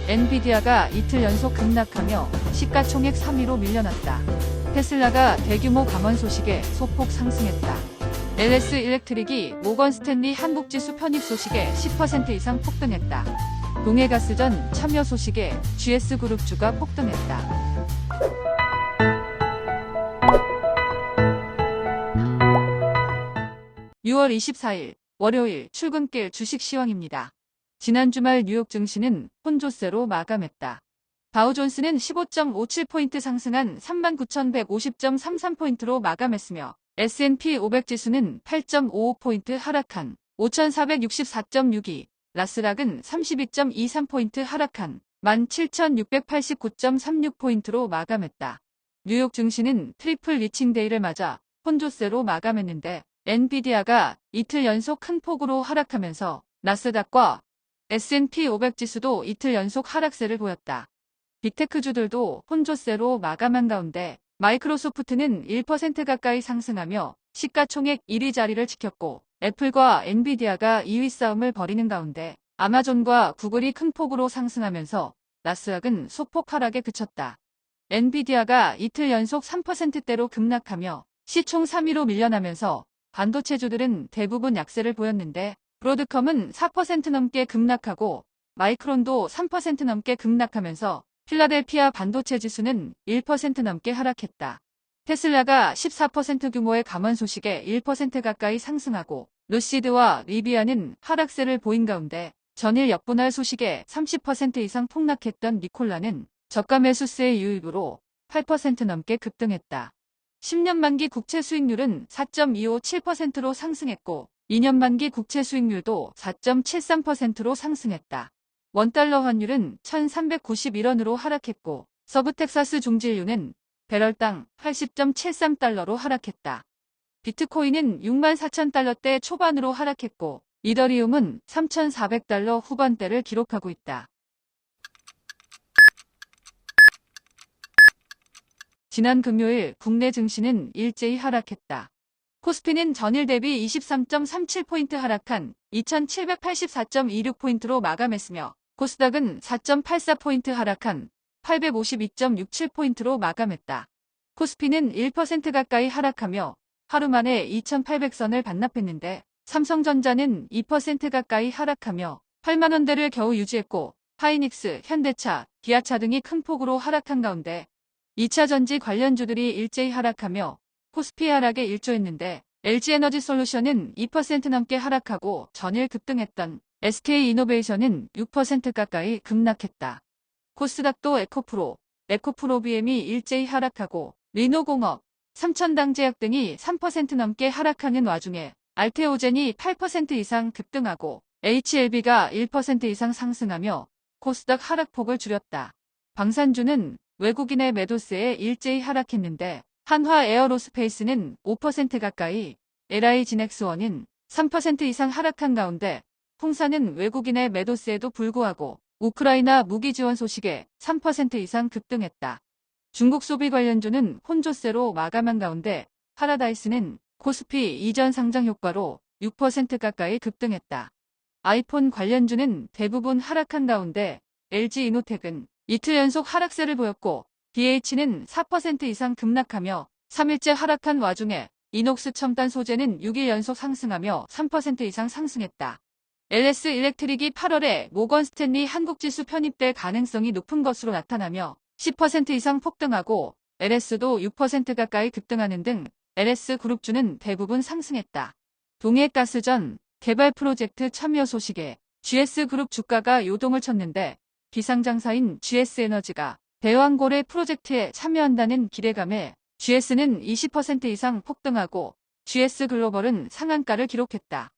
엔비디아가 이틀 연속 급락하며 시가총액 3위로 밀려났다. 테슬라가 대규모 감원 소식에 소폭 상승했다. LS 일렉트릭이 모건 스탠리 한국지수 편입 소식에 10% 이상 폭등했다. 동해가스전 참여 소식에 GS그룹주가 폭등했다. 6월 24일 월요일 출근길 주식 시황입니다. 지난 주말 뉴욕 증시는 혼조세로 마감했다. 다우존스는 15.57포인트 상승한 39,150.33포인트로 마감했으며 S&P 500 지수는 8.55포인트 하락한 5,464.62, 나스닥은 32.23포인트 하락한 17,689.36포인트로 마감했다. 뉴욕 증시는 트리플 리칭데이를 맞아 혼조세로 마감했는데 엔비디아가 이틀 연속 큰 폭으로 하락하면서 나스닥과 S&P 500 지수도 이틀 연속 하락세를 보였다. 빅테크주들도 혼조세로 마감한 가운데 마이크로소프트는 1% 가까이 상승하며 시가총액 1위 자리를 지켰고 애플과 엔비디아가 2위 싸움을 벌이는 가운데 아마존과 구글이 큰 폭으로 상승하면서 나스닥은 소폭 하락에 그쳤다. 엔비디아가 이틀 연속 3%대로 급락하며 시총 3위로 밀려나면서 반도체주들은 대부분 약세를 보였는데 브로드컴은 4% 넘게 급락하고 마이크론도 3% 넘게 급락하면서 필라델피아 반도체 지수는 1% 넘게 하락했다. 테슬라가 14% 규모의 감원 소식에 1% 가까이 상승하고 루시드와 리비아는 하락세를 보인 가운데 전일 역분할 소식에 30% 이상 폭락했던 니콜라는 저가 매수세의 유입으로 8% 넘게 급등했다. 10년 만기 국채 수익률은 4.257%로 상승했고 2년 만기 국채 수익률도 4.73%로 상승했다. 원달러 환율은 1,391원으로 하락했고 서부텍사스 중진유는 배럴당 80.73달러로 하락했다. 비트코인은 64,000달러대 초반으로 하락했고 이더리움은 3,400달러 후반대를 기록하고 있다. 지난 금요일 국내 증시는 일제히 하락했다. 코스피는 전일 대비 23.37포인트 하락한 2,784.26포인트로 마감했으며 코스닥은 4.84포인트 하락한 852.67포인트로 마감했다. 코스피는 1% 가까이 하락하며 하루 만에 2,800선을 반납했는데 삼성전자는 2% 가까이 하락하며 8만원대를 겨우 유지했고 하이닉스, 현대차, 기아차 등이 큰 폭으로 하락한 가운데 2차전지 관련주들이 일제히 하락하며 코스피 하락에 일조했는데 LG에너지솔루션은 2% 넘게 하락하고 전일 급등했던 SK이노베이션은 6% 가까이 급락했다. 코스닥도 에코프로비엠이 일제히 하락하고 리노공업, 삼천당제약 등이 3% 넘게 하락하는 와중에 알테오젠이 8% 이상 급등하고 HLB가 1% 이상 상승하며 코스닥 하락폭을 줄였다. 방산주는 외국인의 매도세에 일제히 하락했는데 한화 에어로스페이스는 5% 가까이, LI진엑스원은 3% 이상 하락한 가운데 풍사는 외국인의 매도세에도 불구하고 우크라이나 무기 지원 소식에 3% 이상 급등했다. 중국 소비 관련주는 혼조세로 마감한 가운데 파라다이스는 코스피 이전 상장 효과로 6% 가까이 급등했다. 아이폰 관련주는 대부분 하락한 가운데 LG이노텍은 이틀 연속 하락세를 보였고 BH는 4% 이상 급락하며 3일째 하락한 와중에 이녹스 첨단 소재는 6일 연속 상승하며 3% 이상 상승했다. LS 일렉트릭이 8월에 모건 스탠리 한국지수 편입될 가능성이 높은 것으로 나타나며 10% 이상 폭등하고 LS도 6% 가까이 급등하는 등 LS 그룹주는 대부분 상승했다. 동해가스전 개발 프로젝트 참여 소식에 GS그룹 주가가 요동을 쳤는데 비상장사인 GS에너지가 대왕고래 프로젝트에 참여한다는 기대감에 GS는 20% 이상 폭등하고 GS글로벌은 상한가를 기록했다.